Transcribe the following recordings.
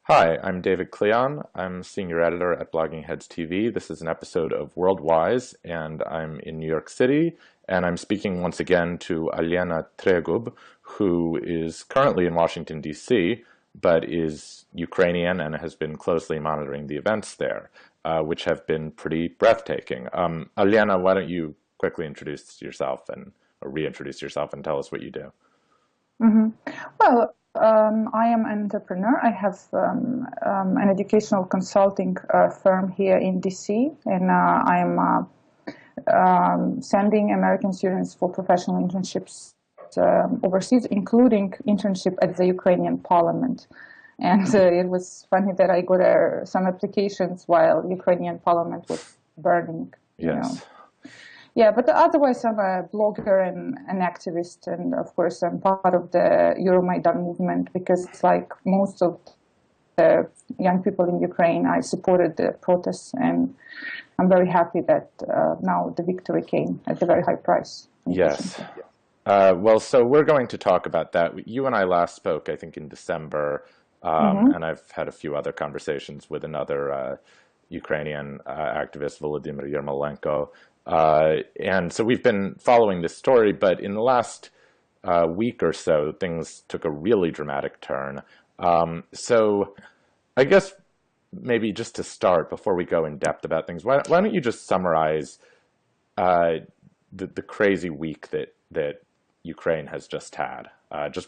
Hi, I'm David Klion. I'm senior editor at Blogging Heads TV. This is an episode of Worldwise, and I'm in New York City, and I'm speaking once again to Olena Tregub, who is currently in Washington, D.C., but is Ukrainian and has been closely monitoring the events there, which have been pretty breathtaking. Olena, why don't you quickly introduce yourself or reintroduce yourself and tell us what you do? hmm I am an entrepreneur. I have an educational consulting firm here in DC, and I'm sending American students for professional internships overseas, including internship at the Ukrainian parliament. And it was funny that I got some applications while Ukrainian parliament was burning, you know. Yes. Yeah, but otherwise I'm a blogger and an activist, and of course I'm part of the Euromaidan movement because, like most of the young people in Ukraine, I supported the protests, and I'm very happy that now the victory came at a very high price, Yes. unfortunately. Well, so we're going to talk about that. You and I last spoke, I think, in December, Mm-hmm. and I've had a few other conversations with another Ukrainian activist, Volodymyr Yermolenko. And so we've been following this story, but in the last week or so, things took a really dramatic turn. So I guess maybe just to start, before we go in depth about things, why don't you just summarize uh, the crazy week that Ukraine has just had? Just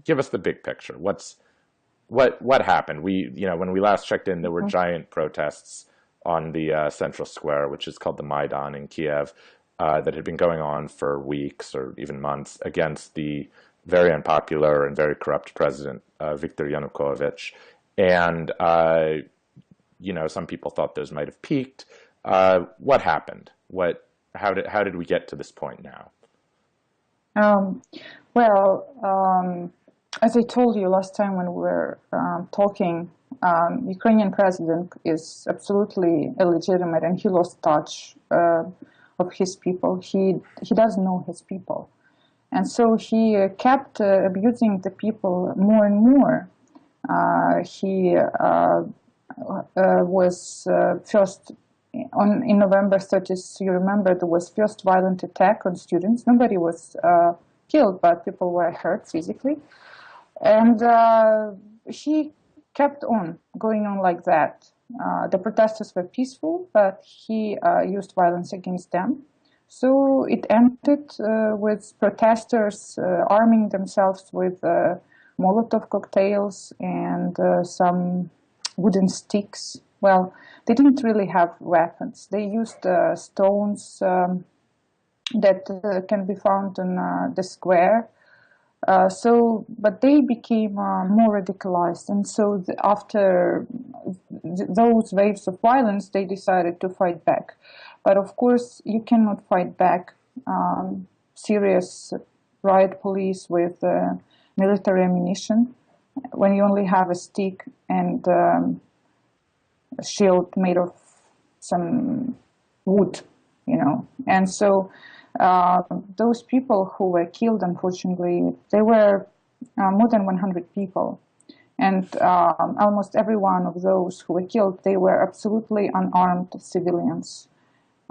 give us the big picture. What happened? When we last checked in, there were giant protests on the central square, which is called the Maidan in Kiev, that had been going on for weeks or even months against the very unpopular and very corrupt president, Viktor Yanukovych. And some people thought those might have peaked. What happened? How did we get to this point now? Um, well, as I told you last time when we were talking, Ukrainian president is absolutely illegitimate, and he lost touch of his people. He doesn't know his people, and so he kept abusing the people more and more. He was first in November 30th. You remember there was first violent attack on students. Nobody was killed, but people were hurt physically. And he kept on going on like that. The protesters were peaceful, but he used violence against them. So it ended with protesters arming themselves with Molotov cocktails and some wooden sticks. Well, they didn't really have weapons. They used stones that can be found in the square. But they became more radicalized, and so after those waves of violence, they decided to fight back. But of course, you cannot fight back serious riot police with military ammunition when you only have a stick and a shield made of some wood, And so those people who were killed, unfortunately, they were more than 100 people. And almost every one of those who were killed, they were absolutely unarmed civilians.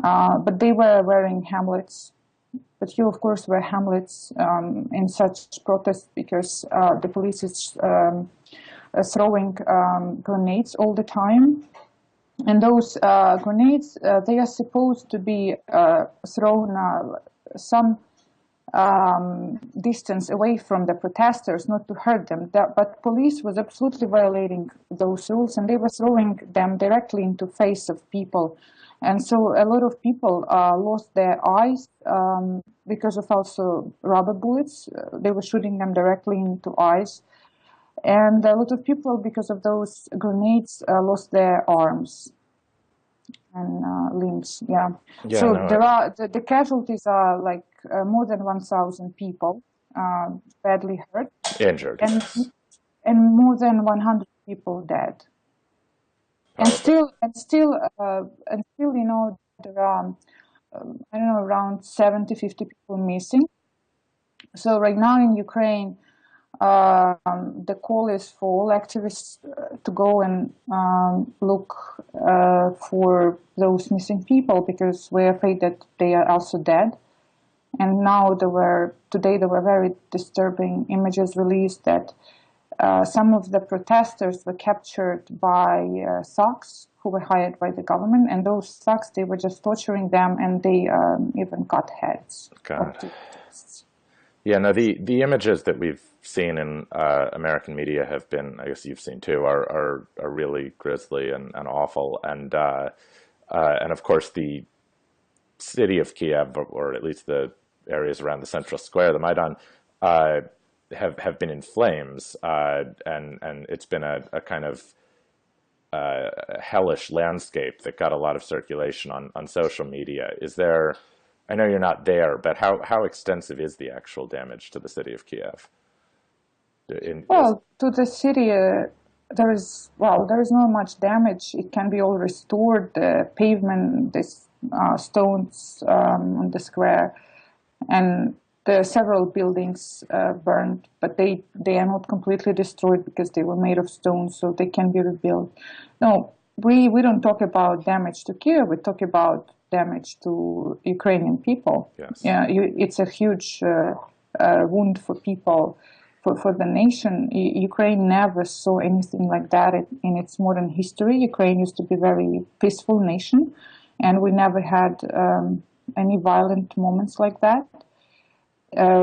But they were wearing helmets. But you, of course, wear helmets in such protests because the police is throwing grenades all the time. And those grenades, they are supposed to be thrown some distance away from the protesters, not to hurt them. But police was absolutely violating those rules, and they were throwing them directly into face of people. And so a lot of people lost their eyes because of also rubber bullets. They were shooting them directly into eyes. And a lot of people, because of those grenades, lost their arms and limbs. Yeah. Yeah, So no, there are the casualties are like more than 1,000 people badly hurt, injured. and and more than 100 people dead. And Oh, still, there are I don't know, around 70, 50 people missing. So right now in Ukraine, the call is for all activists to go and look for those missing people because we're afraid that they are also dead. And now today there were very disturbing images released that some of the protesters were captured by thugs who were hired by the government, and those thugs, they were just torturing them, and they even cut heads. God. Yeah, no, the images that we've seen in American media have been, I guess you've seen too, are really grisly and awful, and of course the city of Kiev, or at least the areas around the central square, the Maidan, have been in flames, and it's been a kind of hellish landscape that got a lot of circulation on social media. Is there? I know you're not there, but how extensive is the actual damage to the city of Kiev? Well, to the city, there is not much damage. It can be all restored. The pavement, this stones on the square, and there are several buildings burned, but they are not completely destroyed because they were made of stone, so they can be rebuilt. No, we don't talk about damage to Kiev. We talk about damage to Ukrainian people. Yes. Yeah, it's a huge wound for people. For the nation, Ukraine never saw anything like that in its modern history. Ukraine used to be a very peaceful nation, and we never had any violent moments like that.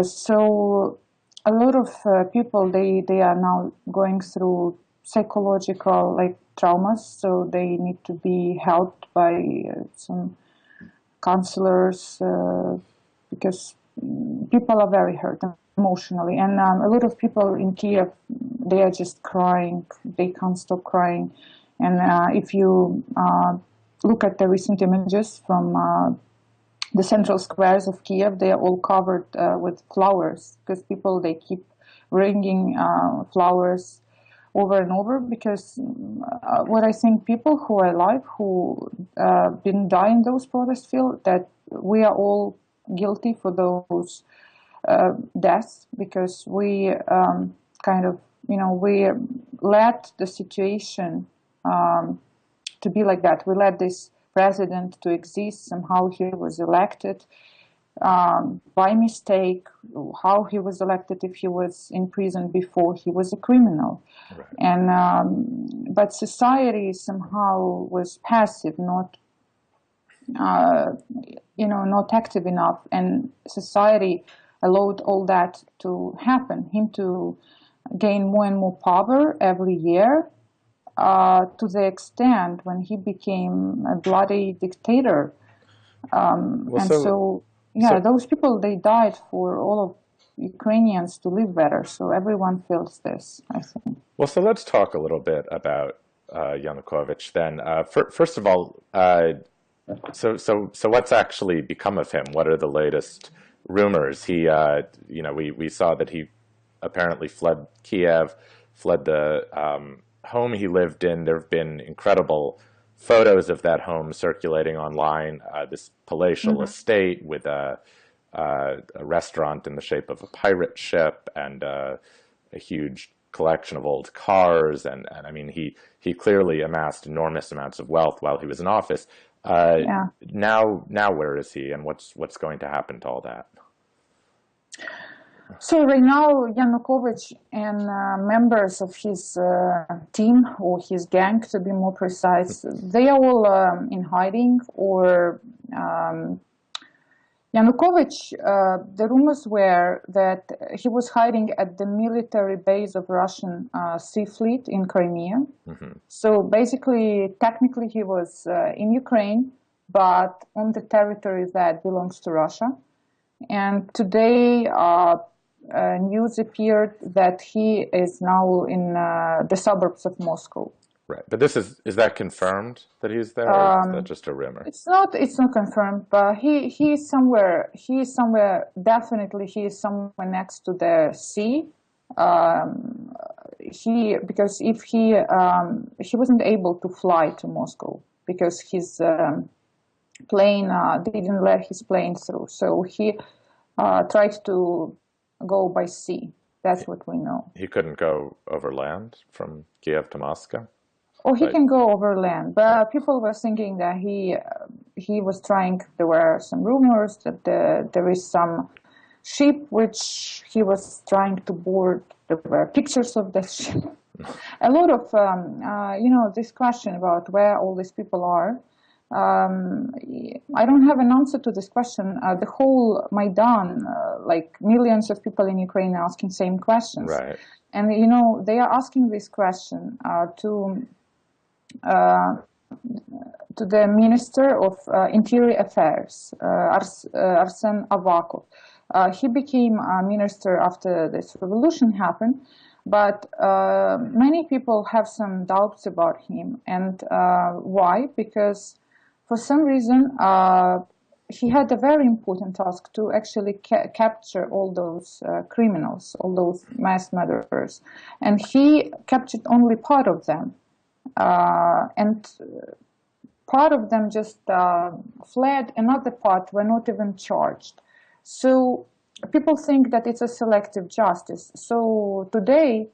So a lot of people, they are now going through psychological traumas, so they need to be helped by some counselors because people are very hurt emotionally, and a lot of people in Kiev, they are just crying. They can't stop crying. And if you look at the recent images from the central squares of Kiev, they are all covered with flowers because people, they keep bringing flowers over and over because what I think people who are alive, who didn't die in those protests, feel that we are all guilty for those deaths because we we let the situation to be like that. We let this president to exist. Somehow he was elected by mistake. How he was elected if he was in prison before? He was a criminal. Right. And but society somehow was passive, not not active enough, and society allowed all that to happen, him to gain more and more power every year, to the extent when he became a bloody dictator. Those people, they died for all of Ukrainians to live better. So everyone feels this, I think. Well, so let's talk a little bit about Yanukovych then. First of all, so what's actually become of him? What are the latest rumors? He, we saw that he apparently fled Kiev, fled the home he lived in. There have been incredible photos of that home circulating online. This palatial estate with a restaurant in the shape of a pirate ship and a huge collection of old cars. And I mean, he clearly amassed enormous amounts of wealth while he was in office. Now where is he, and what's going to happen to all that? So right now, Yanukovych and members of his team, or his gang to be more precise, they are all in hiding. Or Yanukovych, the rumors were that he was hiding at the military base of Russian Sea Fleet in Crimea. So basically, technically, he was in Ukraine, but on the territory that belongs to Russia. And today, news appeared that he is now in the suburbs of Moscow. Right, but is that confirmed that he's there, or is that just a rumor? It's not confirmed, but he is somewhere. He is somewhere. Definitely, he is somewhere next to the sea. Because if he wasn't able to fly to Moscow because his plane didn't let his plane through, so he tried to go by sea. That's what we know. He couldn't go over land from Kiev to Moscow? or he But can go over land. But people were thinking that he was trying. There were some rumors that there is some ship which he was trying to board. There were pictures of the ship. A lot of this question about where all these people are. I don't have an answer to this question. The whole Maidan, like millions of people in Ukraine, are asking same questions. right. And they are asking this question to the Minister of Interior Affairs, Arsen Avakov. He became a minister after this revolution happened, but many people have some doubts about him. And why? Because for some reason, he had a very important task to actually capture all those criminals, all those mass murderers. And he captured only part of them. And part of them just fled, another part were not even charged. So people think that it's a selective justice. So today,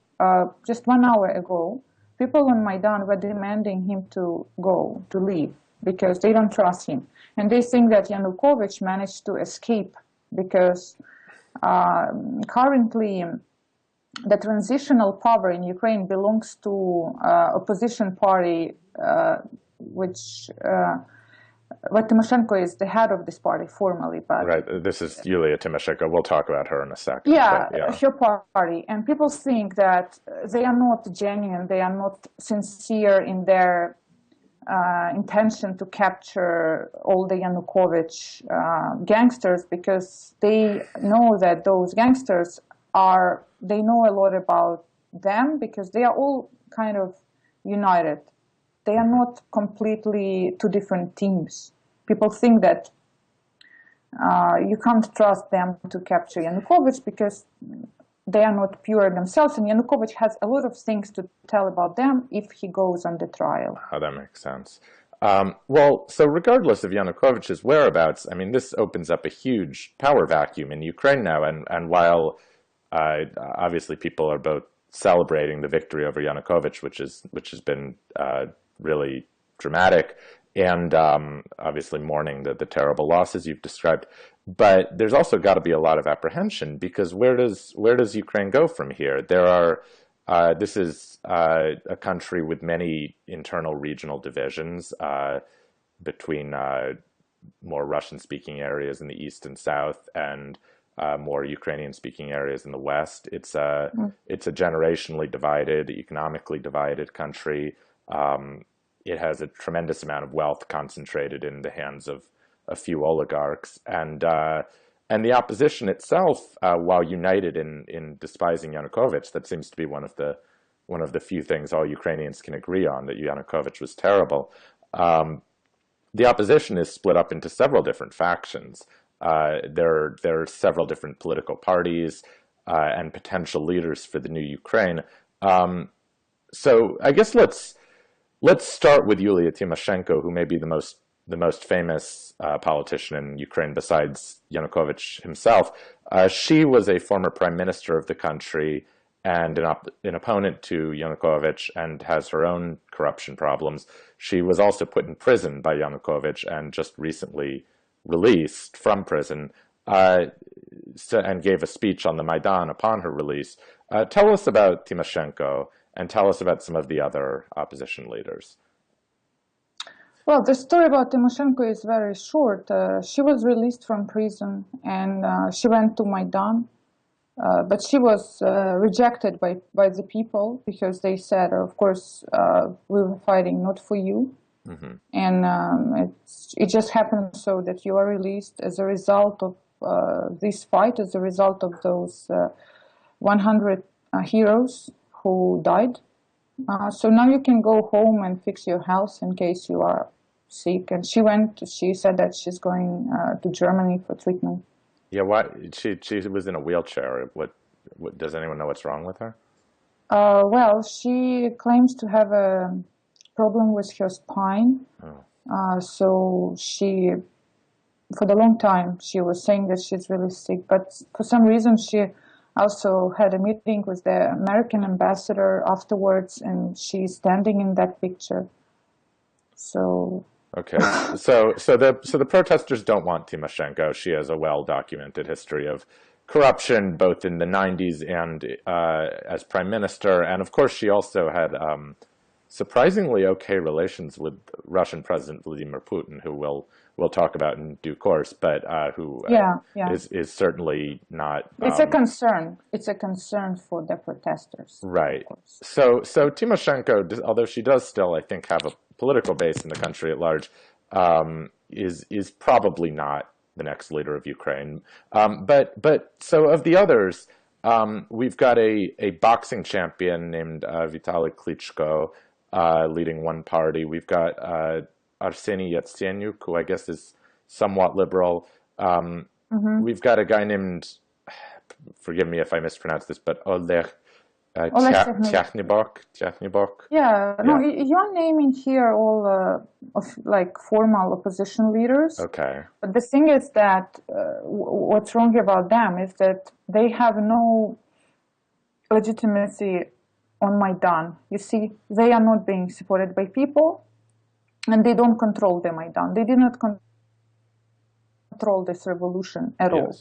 just 1 hour ago, people on Maidan were demanding him to go, to leave, because they don't trust him. And they think that Yanukovych managed to escape because currently the transitional power in Ukraine belongs to opposition party, which Tymoshenko is the head of this party formally. But Right. This is Yulia Tymoshenko. We'll talk about her in a second. yeah, But, yeah. her party. And people think that they are not genuine, they are not sincere in their intention to capture all the Yanukovych gangsters, because they know that those gangsters they know a lot about them, because they are all kind of united. They are not completely two different teams. People think that you can't trust them to capture Yanukovych because they are not pure themselves, and Yanukovych has a lot of things to tell about them if he goes on the trial. Oh, that makes sense. Well, so regardless of Yanukovych's whereabouts, I mean, this opens up a huge power vacuum in Ukraine now. And while obviously people are both celebrating the victory over Yanukovych, which has been really dramatic, and obviously mourning the terrible losses you've described, but there's also got to be a lot of apprehension, because where does Ukraine go from here? This is a country with many internal regional divisions between more Russian-speaking areas in the east and south, and more Ukrainian-speaking areas in the west. It's a generationally divided, economically divided country. It has a tremendous amount of wealth concentrated in the hands of a few oligarchs, and the opposition itself, while united in despising Yanukovych, that seems to be one of the few things all Ukrainians can agree on, that Yanukovych was terrible. The opposition is split up into several different factions. There are several different political parties and potential leaders for the new Ukraine. So I guess let's start with Yulia Tymoshenko, who may be the most famous politician in Ukraine besides Yanukovych himself. She was a former prime minister of the country and an opponent to Yanukovych, and has her own corruption problems. She was also put in prison by Yanukovych and just recently released from prison, and gave a speech on the Maidan upon her release. Tell us about Tymoshenko, and tell us about some of the other opposition leaders. Well, the story about Tymoshenko is very short. She was released from prison, and she went to Maidan, but she was rejected by the people, because they said, of course, we were fighting not for you. Mm-hmm. And it just happened so that you are released as a result of this fight, as a result of those 100 heroes who died. So now you can go home and fix your health in case you are sick. And she said that she's going to Germany for treatment. Yeah, why? She was in a wheelchair. What does anyone know what's wrong with her? Well, she claims to have a problem with her spine. Oh. So she, for the long time, she was saying that she's really sick. But for some reason, she also had a meeting with the American ambassador afterwards, and she's standing in that picture. So Okay, so the protesters don't want Tymoshenko. She has a well-documented history of corruption, both in the 90s and as prime minister, and of course she also had surprisingly okay relations with Russian President Vladimir Putin, who we'll talk about in due course, but who yeah, yeah. is certainly not. It's a concern. It's a concern for the protesters. Right. So Tymoshenko, although she does still, I think, have a political base in the country at large, is probably not the next leader of Ukraine. But so of the others, we've got a boxing champion named Vitaly Klitschko leading one party. We've got Arseniy Yatsenyuk, who I guess is somewhat liberal. We've got a guy named, forgive me if I mispronounce this, but Oleg Tyahnybok. Yeah, no, you're naming here all of like formal opposition leaders. Okay. But the thing is that what's wrong about them is that they have no legitimacy on Maidan. You see, they are not being supported by people, and they don't control the Maidan. They did not control this revolution at all.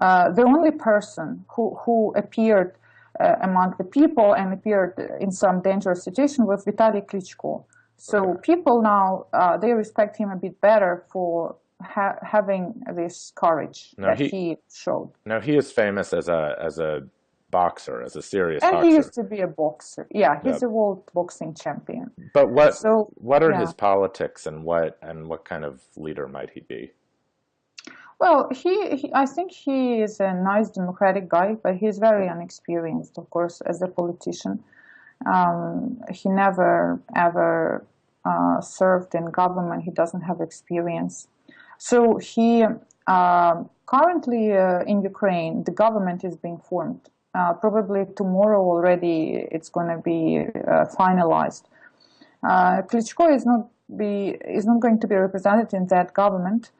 The only person who appeared among the people and appeared in some dangerous situation was Vitaly Klitschko. So people now, they respect him a bit better for having this courage that he showed. Now, he is famous as a boxer, as a serious boxer. And he used to be a boxer. Yeah, he's a world boxing champion. But what are his politics, and what kind of leader might he be? Well, I think he is a nice democratic guy, but he's very inexperienced, of course, as a politician. He never, ever served in government. He doesn't have experience. So he currently in Ukraine, the government is being formed. Probably tomorrow already it's going to be finalized. Klitschko is not going to be represented in that government.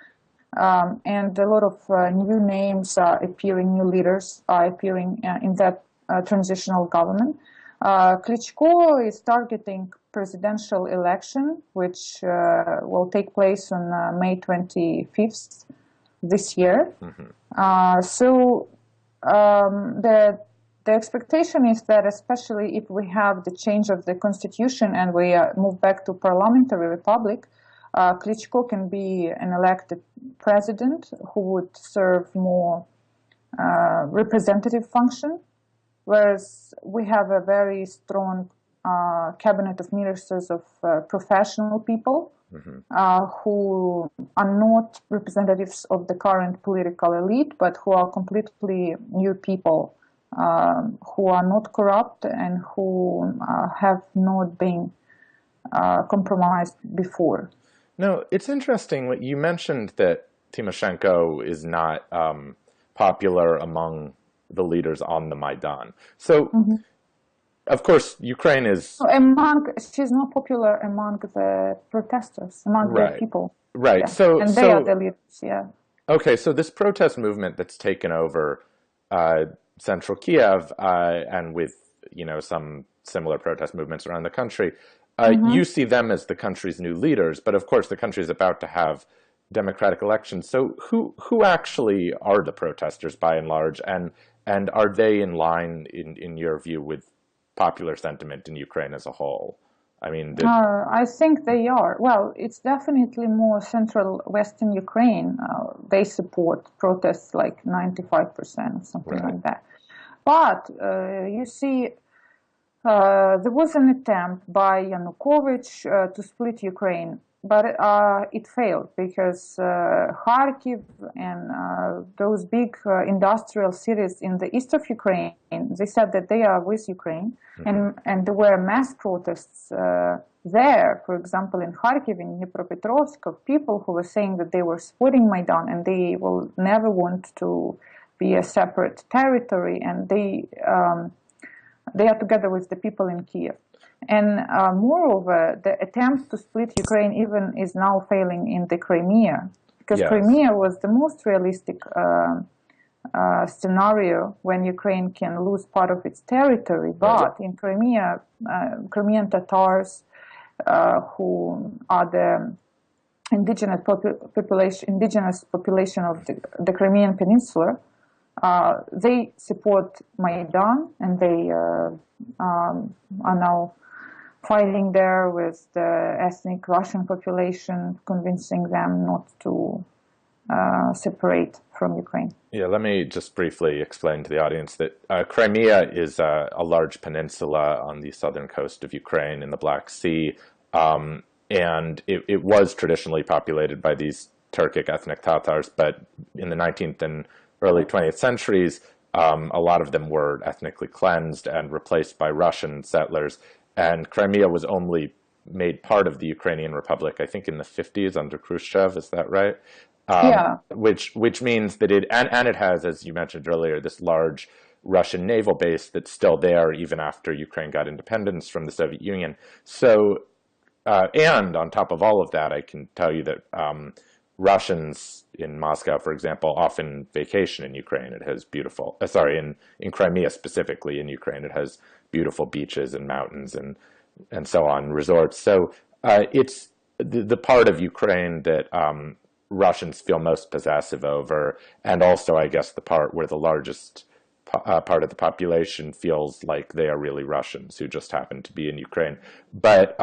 And a lot of new names are appearing, new leaders are appearing in that transitional government. Klitschko is targeting presidential election, which will take place on May 25th this year. So the expectation is that, especially if we have the change of the constitution and we move back to parliamentary republic, Klitschko can be an elected president who would serve more representative function, whereas we have a very strong cabinet of ministers of professional people who are not representatives of the current political elite, but who are completely new people who are not corrupt and who have not been compromised before. No, it's interesting what you mentioned, that Tymoshenko is not popular among the leaders on the Maidan. So, of course, Ukraine is... she's not popular among the protesters, among the people. Right. Yeah. So, and they are the leaders, yeah. Okay, so this protest movement that's taken over central Kyiv and with, some similar protest movements around the country, you see them as the country's new leaders, but of course the country is about to have democratic elections. So who actually are the protesters by and large, and are they in line, in your view, with popular sentiment in Ukraine as a whole? I mean, I think they are. Well, it's definitely more central Western Ukraine. They support protests like 95%, something like that. But you see, there was an attempt by Yanukovych to split Ukraine, but it failed because Kharkiv and those big industrial cities in the east of Ukraine, they said that they are with Ukraine, and there were mass protests there, for example, in Kharkiv, in Dnipropetrovsk, of people who were saying that they were supporting Maidan and they will never want to be a separate territory, and they are together with the people in Kyiv. And moreover, the attempt to split Ukraine even is now failing in the Crimea, because Crimea was the most realistic scenario when Ukraine can lose part of its territory, but in Crimea, Crimean Tatars, who are the indigenous population of the Crimean Peninsula, they support Maidan, and they are now fighting there with the ethnic Russian population, convincing them not to separate from Ukraine. Yeah, let me just briefly explain to the audience that Crimea is a large peninsula on the southern coast of Ukraine in the Black Sea, and it was traditionally populated by these Turkic ethnic Tatars, but in the 19th and early 20th centuries, a lot of them were ethnically cleansed and replaced by Russian settlers, and Crimea was only made part of the Ukrainian Republic, I think, in the 50s under Khrushchev. Is that right? Yeah. Which means that and it has, as you mentioned earlier, this large Russian naval base that's still there even after Ukraine got independence from the Soviet Union. So, and on top of all of that, I can tell you that Russians in Moscow, for example, often vacation in Ukraine. It has beautiful, in Crimea specifically in Ukraine, it has beautiful beaches and mountains and so on, resorts. So it's the part of Ukraine that Russians feel most possessive over, and also, I guess, the part where the largest part of the population feels like they are really Russians who just happen to be in Ukraine. But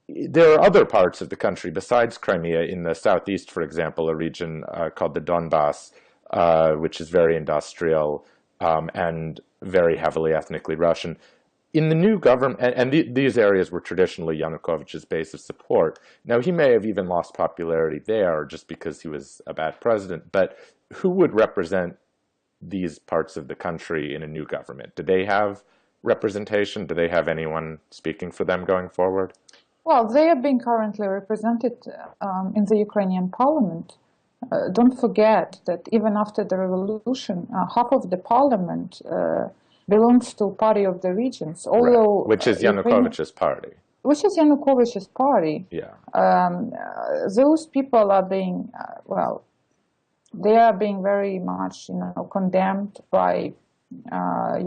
there are other parts of the country besides Crimea in the southeast, for example, a region called the Donbass, which is very industrial and very heavily ethnically Russian. In the new government, these areas were traditionally Yanukovych's base of support. Now, he may have even lost popularity there just because he was a bad president, but who would represent these parts of the country in a new government? Do they have representation? Do they have anyone speaking for them going forward? Well, they are being currently represented in the Ukrainian parliament. Don't forget that even after the revolution, half of the parliament belongs to Party of the Regions, although which is Yanukovych's party. Which is Yanukovych's party. Yeah. Those people are being they are being very much condemned by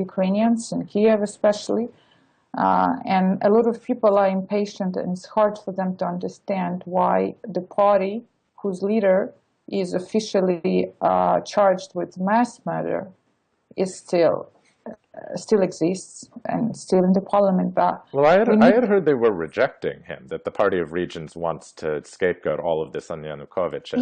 Ukrainians in Kyiv especially, and a lot of people are impatient, and it's hard for them to understand why the party whose leader is officially charged with mass murder is still exists and still in the parliament. But well, I had heard they were rejecting him, that the Party of Regions wants to scapegoat all of this on Yanukovych.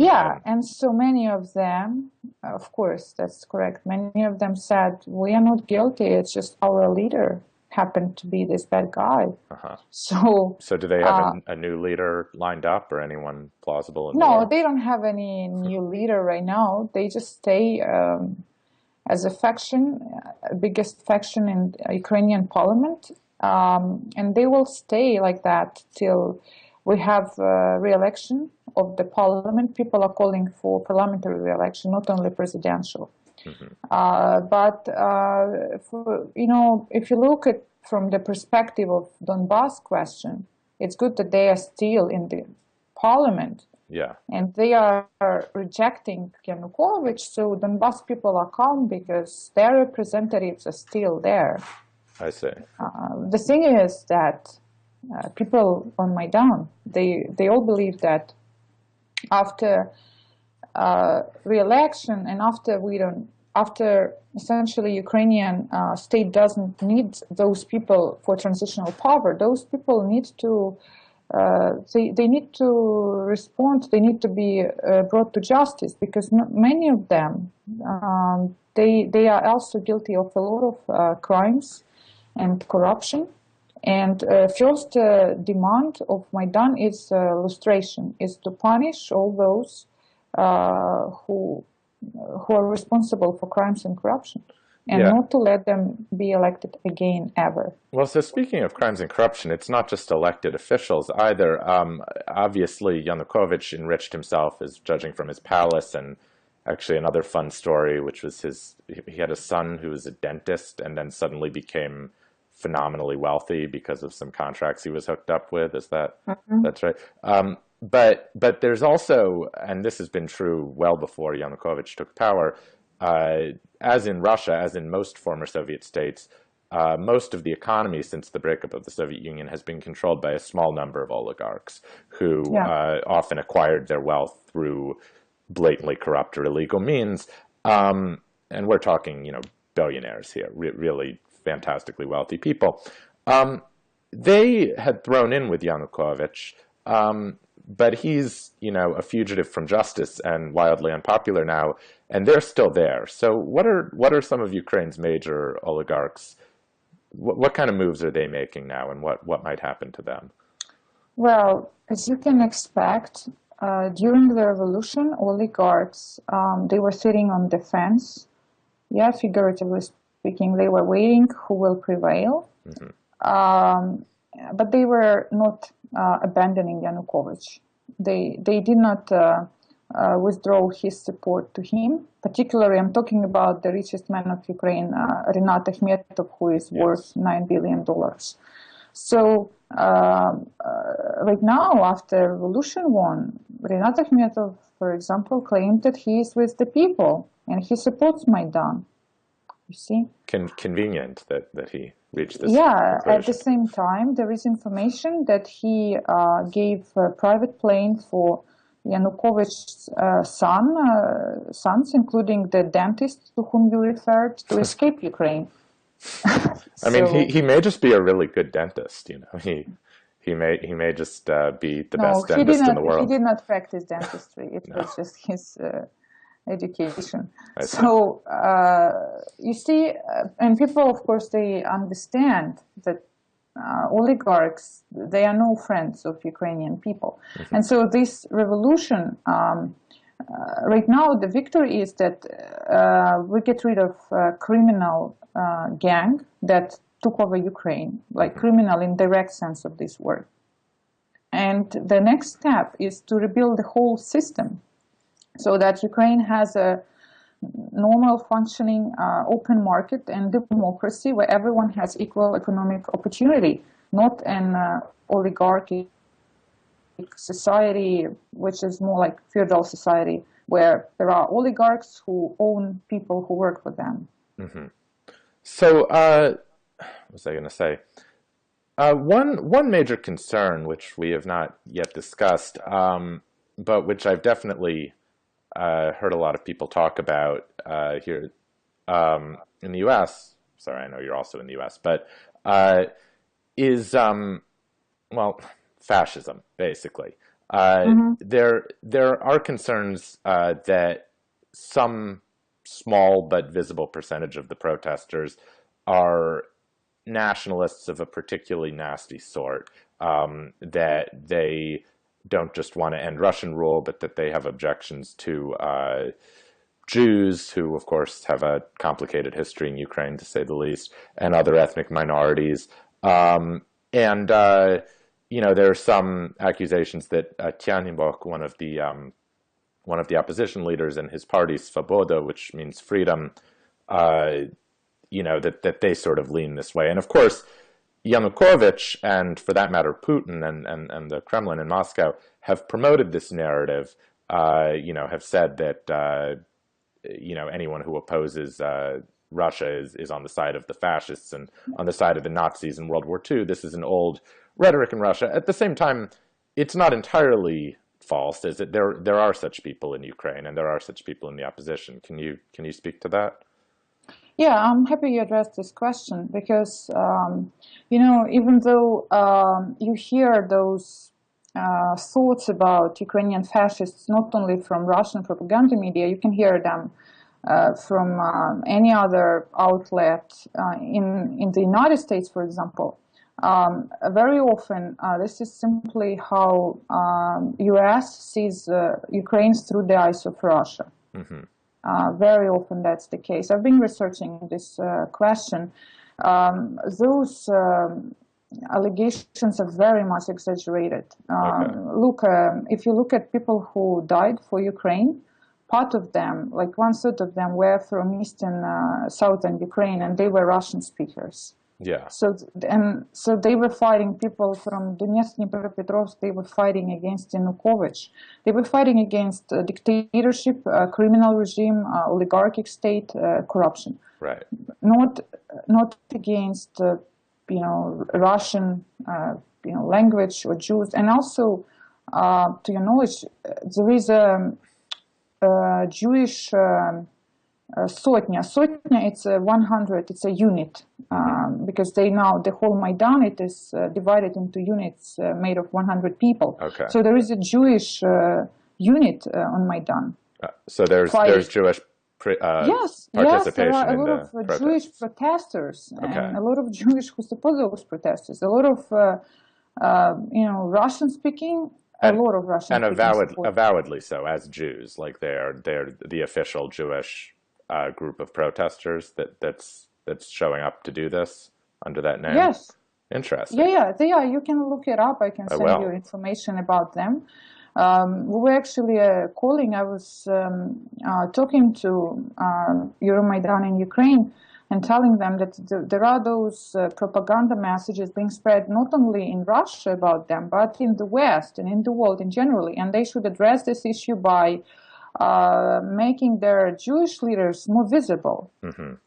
And so many of them, of course, that's correct. Many of them said, we are not guilty. It's just our leader happened to be this bad guy. So do they have a new leader lined up or anyone plausible? No, they don't have any new leader right now. They just stay as a faction, biggest faction in Ukrainian parliament, and they will stay like that till we have re-election of the parliament. People are calling for parliamentary re-election, not only presidential. But if you look at from the perspective of Donbass question, it's good that they are still in the parliament. Yeah. And they are rejecting Yanukovych, so Donbass people are calm because their representatives are still there. I see. The thing is that people on Maidan, they all believe that after re-election and after essentially Ukrainian state doesn't need those people for transitional power, those people need to they need to respond. They need to be brought to justice because many of them they are also guilty of a lot of crimes and corruption. And first demand of Maidan is lustration, is to punish all those who are responsible for crimes and corruption, and not to let them be elected again ever. Well, so speaking of crimes and corruption, it's not just elected officials either. Obviously, Yanukovych enriched himself, as judging from his palace, and actually another fun story, which was he had a son who was a dentist and then suddenly became phenomenally wealthy because of some contracts he was hooked up with. That's right? But there's also, and this has been true well before Yanukovych took power, as in Russia, as in most former Soviet states, most of the economy since the breakup of the Soviet Union has been controlled by a small number of oligarchs who Yeah. often acquired their wealth through blatantly corrupt or illegal means. And we're talking, billionaires here, really fantastically wealthy people. They had thrown in with Yanukovych, but he's, a fugitive from justice and wildly unpopular now, and they're still there. So what are some of Ukraine's major oligarchs? What kind of moves are they making now, and what might happen to them? Well, as you can expect, during the revolution, oligarchs, they were sitting on the fence. Yeah, figuratively speaking, they were waiting who will prevail. Mm-hmm. But they were not abandoning Yanukovych. They did not withdraw his support to him. Particularly, I'm talking about the richest man of Ukraine, Rinat Akhmetov, who is worth $9 billion. So right now, after revolution won, Rinat Akhmetov, for example, claimed that he is with the people and he supports Maidan. You see? Convenient that he reached this Yeah, conclusion. at the same time, there is information that he gave a private plane for Yanukovych's sons, including the dentist to whom you referred, to escape Ukraine. I mean, he may just be a really good dentist. He may just be the best dentist in the world. He did not practice dentistry. It was just his education. I see. So you see, and people, of course, they understand that oligarchs, they are no friends of Ukrainian people. Mm-hmm. And so this revolution, right now, the victory is that we get rid of criminal gang that took over Ukraine, like criminal in direct sense of this word. And the next step is to rebuild the whole system so that Ukraine has a normal functioning open market and democracy where everyone has equal economic opportunity, not an oligarchic society, which is more like feudal society, where there are oligarchs who own people who work for them. Mm-hmm. So, what was I going to say? One major concern, which we have not yet discussed, but which I've definitely heard a lot of people talk about here in the U.S. Sorry, I know you're also in the U.S., but is fascism, basically. There are concerns that some small but visible percentage of the protesters are nationalists of a particularly nasty sort, that they don't just want to end Russian rule, but that they have objections to Jews, who, of course, have a complicated history in Ukraine, to say the least, and other ethnic minorities. There are some accusations that Tyanibok, one of the opposition leaders, and his party, Svoboda, which means freedom, that they sort of lean this way. And of course, Yanukovych, and for that matter, Putin and the Kremlin in Moscow have promoted this narrative, have said that, anyone who opposes Russia is on the side of the fascists and on the side of the Nazis in World War II. This is an old rhetoric in Russia. At the same time, it's not entirely false, is it? There are such people in Ukraine, and there are such people in the opposition. Can you speak to that? Yeah, I'm happy you addressed this question because, even though you hear those thoughts about Ukrainian fascists not only from Russian propaganda media, you can hear them from any other outlet in the United States, for example. Very often, this is simply how U.S. sees Ukraine through the eyes of Russia. Mm-hmm. Very often that's the case. I've been researching this question. Those allegations are very much exaggerated. Okay. If you look at people who died for Ukraine, part of them, like 1/3 of them, were from southern Ukraine, and they were Russian speakers. Yeah. So they were fighting people from Donetsk, Dnipropetrovsk. They were fighting against Yanukovych. They were fighting against dictatorship, criminal regime, oligarchic state, corruption. Right. Not against Russian language or Jews. And also, to your knowledge, there is a Jewish Sotnya. Sotnya, it's a 100, it's a unit, because the whole Maidan, it is divided into units made of 100 people. Okay. So there is a Jewish unit on Maidan. So there's Jewish yes, participation there are a in lot the of protests. Jewish protesters, Okay. and a lot of Jewish who support those protesters. A lot of Russian speaking. A lot of Russian and speaking avowedly so, as Jews, like they're the official Jewish group of protesters that's showing up to do this under that name. Yes. Interesting. Yeah, they are. You can look it up. I can send you information about them. We were actually calling. I was talking to Euromaidan in Ukraine and telling them that there are those propaganda messages being spread not only in Russia about them, but in the West and in the world in generally. And they should address this issue by making their Jewish leaders more visible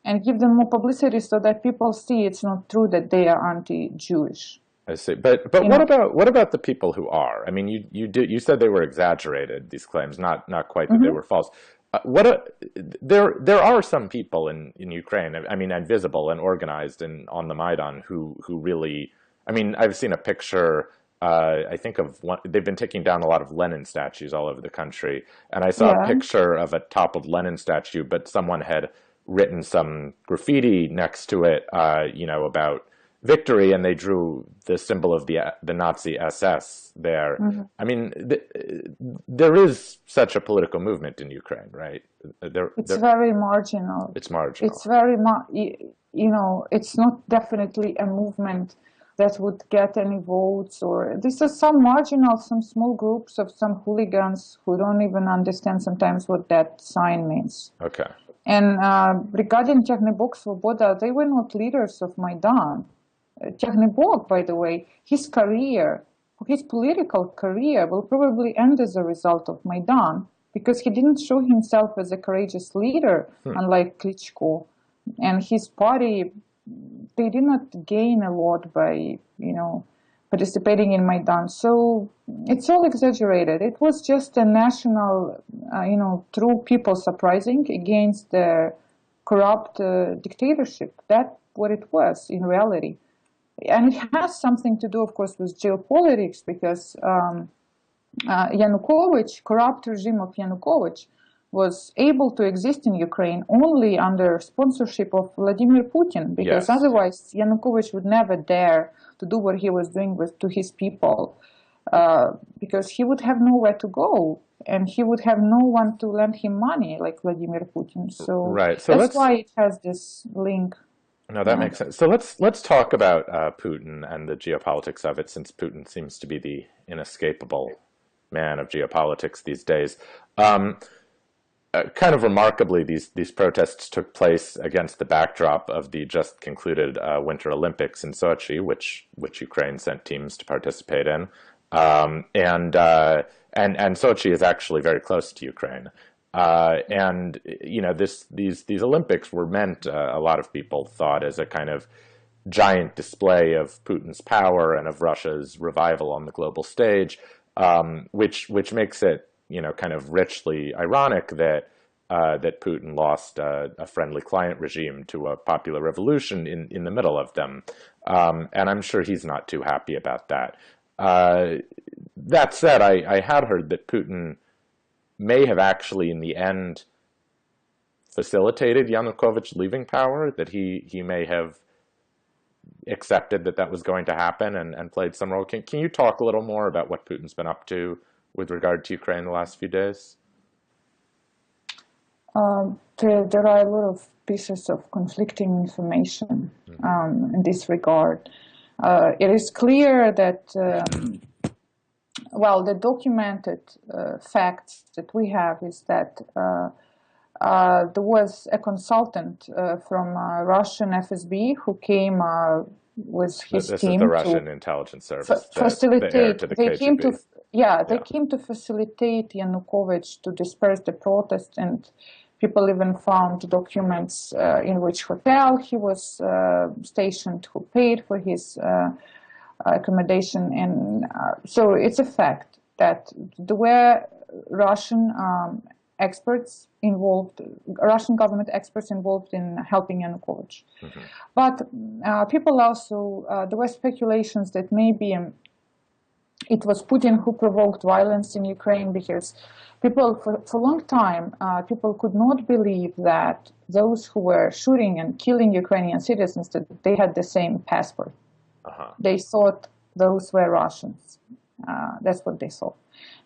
and give them more publicity so that people see it's not true that they are anti-Jewish. I see, but what about the people who are? I mean, you said they were exaggerated, these claims, not quite that they were false. There are some people in Ukraine, I mean, and visible and organized and on the Maidan who really, I mean, I've seen a picture. I think of one. They've been taking down a lot of Lenin statues all over the country, and I saw a picture of a toppled Lenin statue, but someone had written some graffiti next to it, about victory, and they drew the symbol of the Nazi SS there. I mean, there is such a political movement in Ukraine, right? It's very marginal. It's marginal. It's very, it's not definitely a movement that would get any votes, or this is some marginal, some small groups of some hooligans who don't even understand sometimes what that sign means. Okay. And regarding Ternebok Svoboda, they were not leaders of Maidan. Ternebok, by the way, his political career will probably end as a result of Maidan, because he didn't show himself as a courageous leader, unlike Klitschko. And his party, they did not gain a lot by, participating in Maidan. So it's all exaggerated. It was just a national, true people's uprising against the corrupt dictatorship. That's what it was in reality. And it has something to do, of course, with geopolitics, because Yanukovych, corrupt regime of Yanukovych, was able to exist in Ukraine only under sponsorship of Vladimir Putin, because otherwise Yanukovych would never dare to do what he was doing to his people, because he would have nowhere to go, and he would have no one to lend him money like Vladimir Putin. So that's why it has this link. No, that makes sense. So let's talk about Putin and the geopolitics of it, since Putin seems to be the inescapable man of geopolitics these days. Kind of remarkably, these protests took place against the backdrop of the just concluded Winter Olympics in Sochi, which Ukraine sent teams to participate in, and Sochi is actually very close to Ukraine. And these Olympics were meant, a lot of people thought, as a kind of giant display of Putin's power and of Russia's revival on the global stage, which makes it kind of richly ironic that Putin lost a friendly client regime to a popular revolution in the middle of them, and I'm sure he's not too happy about that. That said, I had heard that Putin may have actually, in the end, facilitated Yanukovych leaving power, that he may have accepted that was going to happen and played some role. Can you talk a little more about what Putin's been up to with regard to Ukraine the last few days? There are a lot of pieces of conflicting information in this regard. It is clear that the documented facts that we have is that there was a consultant from Russian FSB who came with his This is the team to Russian intelligence service, the heir facilitate. to the They came to, KGB. yeah, they Yeah. came to facilitate Yanukovych to disperse the protest, and people even found documents in which hotel he was stationed, who paid for his accommodation, and so it's a fact that there were Russian experts involved, Russian government experts involved in helping Yanukovych. Mm-hmm. But people also, there were speculations that maybe it was Putin who provoked violence in Ukraine, because people, for a long time, people could not believe that those who were shooting and killing Ukrainian citizens, that they had the same passport. Uh-huh. They thought those were Russians. That's what they thought.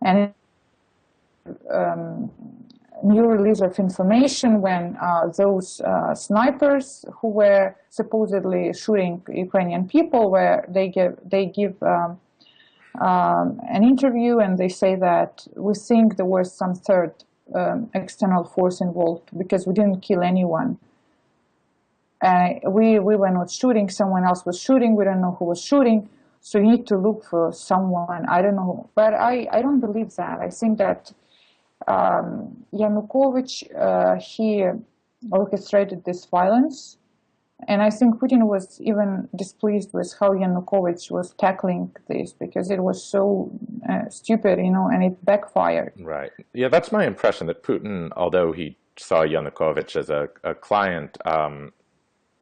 And new release of information when those snipers who were supposedly shooting Ukrainian people, where they give an interview and they say that we think there was some third external force involved because we didn't kill anyone. We were not shooting, someone else was shooting, we don't know who was shooting, so you need to look for someone, I don't know. But I don't believe that. I think that Yanukovych, he orchestrated this violence, and I think Putin was even displeased with how Yanukovych was tackling this, because it was so stupid, and it backfired. Right. Yeah, that's my impression, that Putin, although he saw Yanukovych as a client,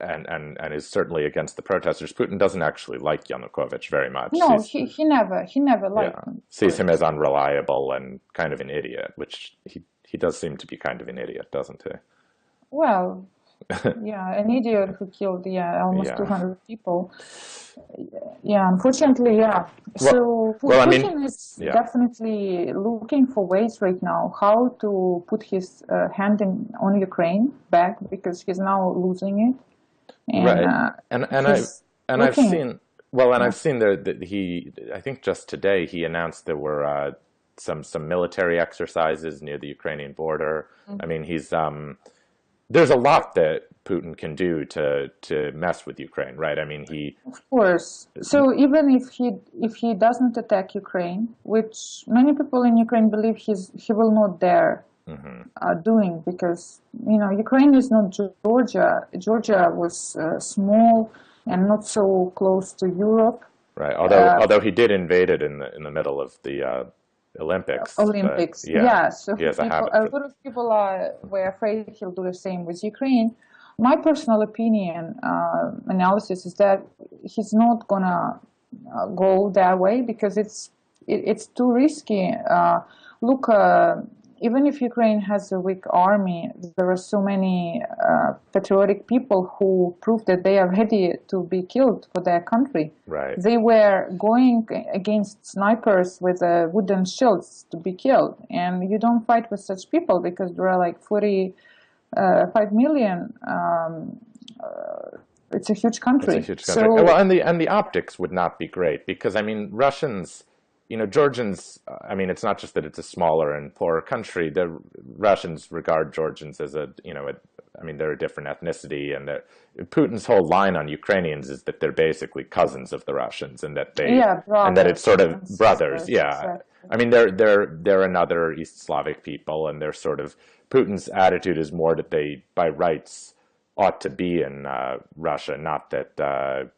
and is certainly against the protesters, Putin doesn't actually like Yanukovych very much. No, he never liked him. Sees him as unreliable and kind of an idiot, which he does seem to be kind of an idiot, doesn't he? Well, yeah, an idiot who killed almost 200 people. Yeah, unfortunately, yeah. So Putin is definitely looking for ways right now how to put his hand on Ukraine back, because he's now losing it. And, right, and I've seen I've seen that he, I think just today he announced there were some military exercises near the Ukrainian border. Mm-hmm. I mean, he's there's a lot that Putin can do to mess with Ukraine, right? I mean, of course. So even if he doesn't attack Ukraine, which many people in Ukraine believe he will not dare. Mm-hmm. Doing, because Ukraine is not Georgia. Georgia was small and not so close to Europe. Right. Although he did invade it in the middle of the Olympics. Olympics. But, yeah. So a lot of people were afraid he'll do the same with Ukraine. My personal opinion, analysis is that he's not gonna go that way, because it's too risky. Look. Even if Ukraine has a weak army, there are so many patriotic people who prove that they are ready to be killed for their country. Right. They were going against snipers with wooden shields to be killed. And you don't fight with such people, because there are like 45 million. It's a huge country. It's a huge country. So, well, and the optics would not be great, because, I mean, Russians... Georgians, I mean, it's not just that it's a smaller and poorer country. The Russians regard Georgians as they're a different ethnicity, and Putin's whole line on Ukrainians is that they're basically cousins of the Russians, and that and that it's sort of brothers. Yeah. Exactly. I mean, they're another East Slavic people, and they're sort of, Putin's attitude is more that they, by rights, ought to be in Russia, not that they're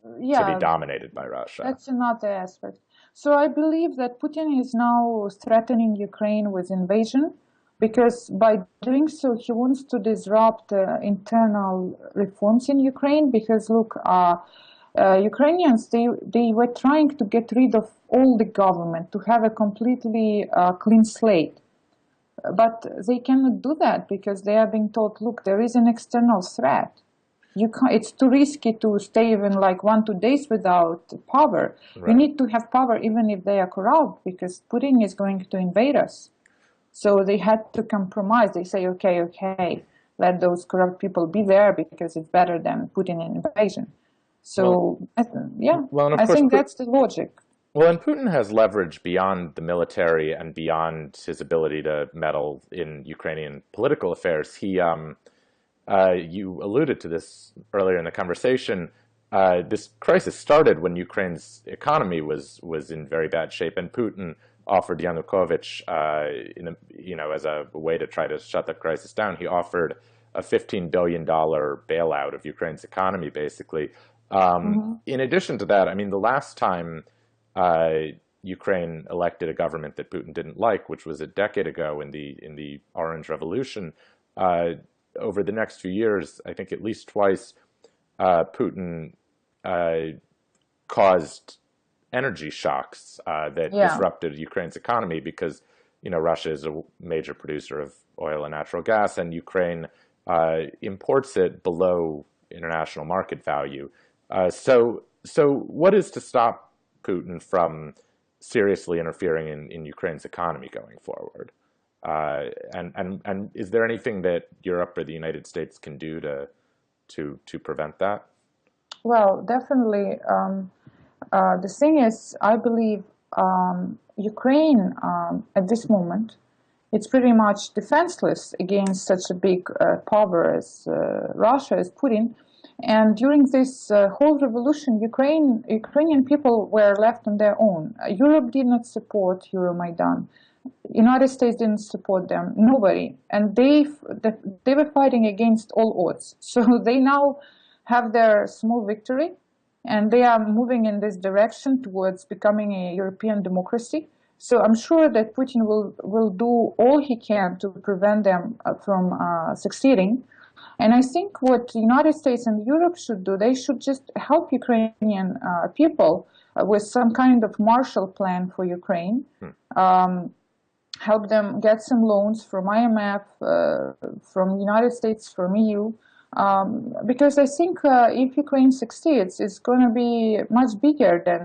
to be dominated by Russia. That's another aspect. So I believe that Putin is now threatening Ukraine with invasion, because by doing so, he wants to disrupt internal reforms in Ukraine. Because look, Ukrainians, they were trying to get rid of all the government, to have a completely clean slate. But they cannot do that, because they are being told, look, there is an external threat. It's too risky to stay even like 1-2 days without power. Right. We need to have power even if they are corrupt, because Putin is going to invade us. So they had to compromise. They say, okay, let those corrupt people be there, because it's better than Putin invasion. So, I think that's the logic. Well, and Putin has leverage beyond the military and beyond his ability to meddle in Ukrainian political affairs. You alluded to this earlier in the conversation. This crisis started when Ukraine's economy was in very bad shape, and Putin offered Yanukovych, as a way to try to shut the crisis down. He offered a $15 billion bailout of Ukraine's economy, basically. Mm-hmm. In addition to that, I mean, the last time uh, Ukraine elected a government that Putin didn't like, which was a decade ago in the Orange Revolution. Uh, Over the next few years, I think at least twice, Putin uh, caused energy shocks that Yeah. disrupted Ukraine's economy because, Russia is a major producer of oil and natural gas, and Ukraine imports it below international market value. So what is to stop Putin from seriously interfering in Ukraine's economy going forward? And is there anything that Europe or the United States can do to prevent that? Well, definitely. The thing is, I believe Ukraine at this moment it's pretty much defenseless against such a big power as Russia, as Putin. And during this whole revolution, Ukrainian people were left on their own. Europe did not support Euromaidan. United States didn't support them. Nobody, and they were fighting against all odds. So they now have their small victory, and they are moving in this direction towards becoming a European democracy. So I'm sure that Putin will do all he can to prevent them from succeeding. And I think what the United States and Europe should do, they should just help Ukrainian people with some kind of Marshall Plan for Ukraine. Help them get some loans from IMF, from the United States, from EU. Because I think if Ukraine succeeds, it's going to be much bigger than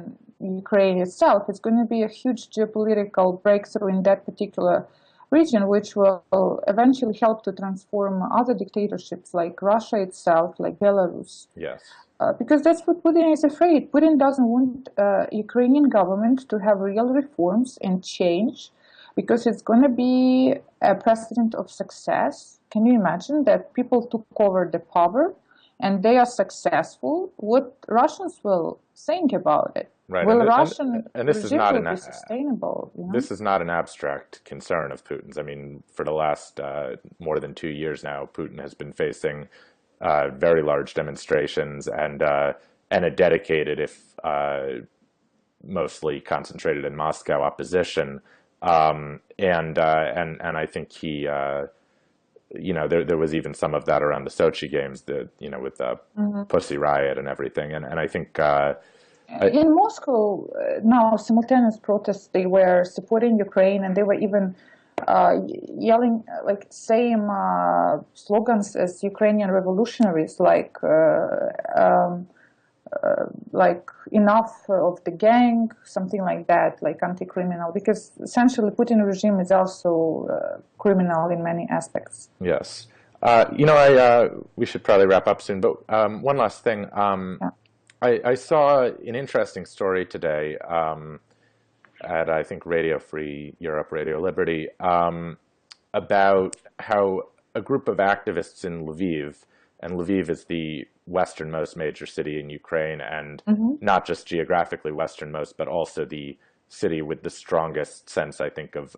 Ukraine itself. It's going to be a huge geopolitical breakthrough in that particular region, which will eventually help to transform other dictatorships like Russia itself, like Belarus. Yes. Because that's what Putin is afraid. Putin doesn't want Ukrainian government to have real reforms and change, because it's going to be a precedent of success. Can you imagine that people took over the power and they are successful? What Russians will think about it? Right. Will Russian And this is regime not will be sustainable? this is not an abstract concern of Putin's. I mean, for the last more than 2 years now, Putin has been facing very large demonstrations and a dedicated, if mostly concentrated in Moscow, opposition. And I think there was even some of that around the Sochi games, with the Pussy Riot and everything. And I think in Moscow now, simultaneous protests, they were supporting Ukraine, and they were even yelling like same slogans as Ukrainian revolutionaries, like enough of the gang, something like that, like anti-criminal, because essentially Putin regime is also criminal in many aspects. yes. We should probably wrap up soon, but one last thing. Yeah. I saw an interesting story today at, I think, Radio Free Europe, Radio Liberty, about how a group of activists in Lviv, and Lviv is the westernmost major city in Ukraine, and not just geographically westernmost, but also the city with the strongest sense, I think, of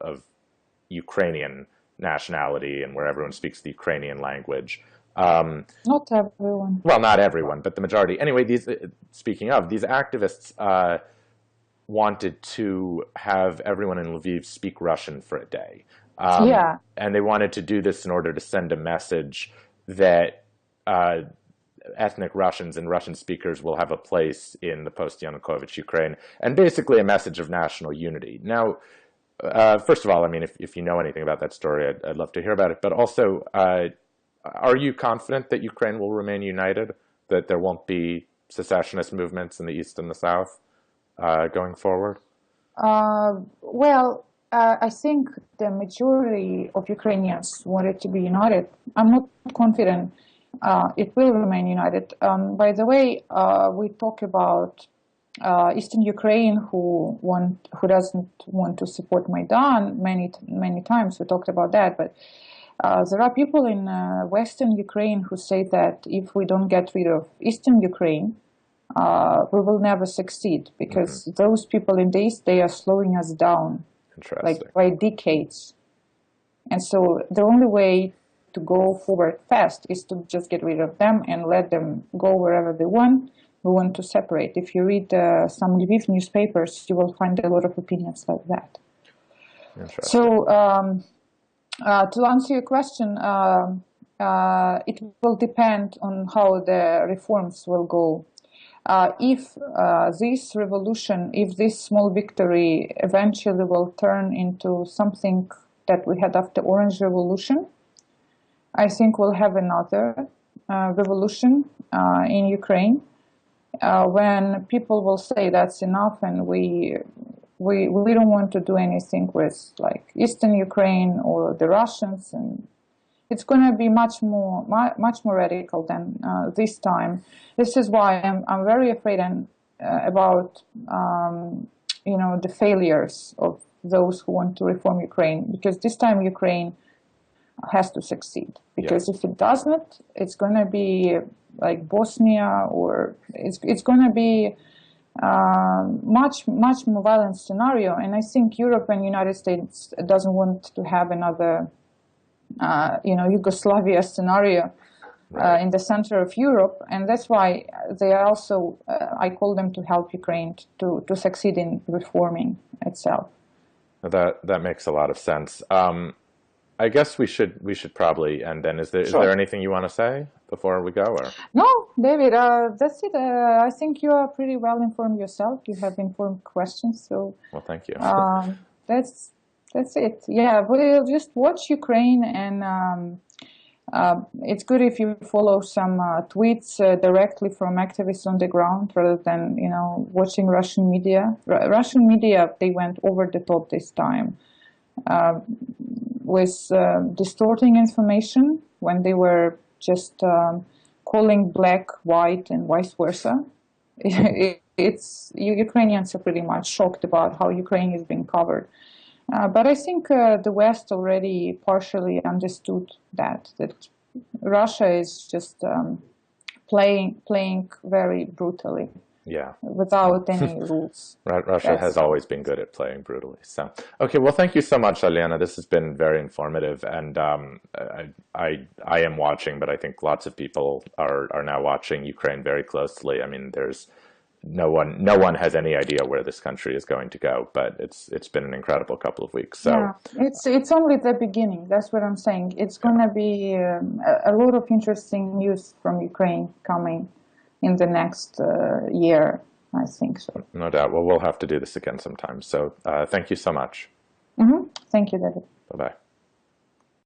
Ukrainian nationality and where everyone speaks the Ukrainian language. Not everyone. Well, not everyone, but the majority. Anyway, speaking of, these activists wanted to have everyone in Lviv speak Russian for a day. Yeah. And they wanted to do this in order to send a message that ethnic Russians and Russian speakers will have a place in the post-Yanukovych Ukraine, and basically a message of national unity. Now, first of all, I mean, if you know anything about that story, I'd love to hear about it. But also, are you confident that Ukraine will remain united, that there won't be secessionist movements in the East and the South going forward? Well, I think the majority of Ukrainians wanted to be united. I'm not confident it will remain united. By the way, we talk about Eastern Ukraine who doesn't want to support Maidan many times. We talked about that, but there are people in Western Ukraine who say that if we don't get rid of Eastern Ukraine, we will never succeed, because those people in the East, they are slowing us down, like by decades. And so the only way to go forward fast is to just get rid of them and let them go wherever they want. We want to separate. If you read some Lviv newspapers, you will find a lot of opinions like that. So to answer your question, it will depend on how the reforms will go. If this revolution, if this small victory eventually will turn into something that we had after Orange Revolution, I think we'll have another revolution in Ukraine when people will say that's enough and we don't want to do anything with like Eastern Ukraine or the Russians, and it's going to be much more radical than this time. This is why I'm very afraid about the failures of those who want to reform Ukraine, because this time Ukraine has to succeed. Because if it doesn't, it's going to be like Bosnia, or it's going to be much more violent scenario. And I think Europe and United States doesn't want to have another Yugoslavia scenario in the center of Europe, and that's why they are also I call them to help Ukraine to succeed in reforming itself. That makes a lot of sense. I guess we should probably end then. Is there anything you want to say before we go? Or? No, David, that's it. I think you are pretty well informed yourself. You have informed questions, so well, thank you. That's it. Yeah, we'll just watch Ukraine, and it's good if you follow some tweets directly from activists on the ground rather than watching Russian media. Russian media, they went over the top this time with distorting information when they were just calling black white and vice versa. Ukrainians are pretty much shocked about how Ukraine is being covered. But I think the West already partially understood that Russia is just playing very brutally. Yeah. Without any rules. Russia has always been good at playing brutally. So, okay, well, thank you so much, Olena. This has been very informative, and I am watching, but I think lots of people are now watching Ukraine very closely. I mean, there's no one has any idea where this country is going to go, but it's been an incredible couple of weeks. So yeah, it's only the beginning. That's what I'm saying. It's going to be a lot of interesting news from Ukraine coming in the next year, I think so. No doubt. Well, we'll have to do this again sometime. So thank you so much. Thank you, David. Bye-bye.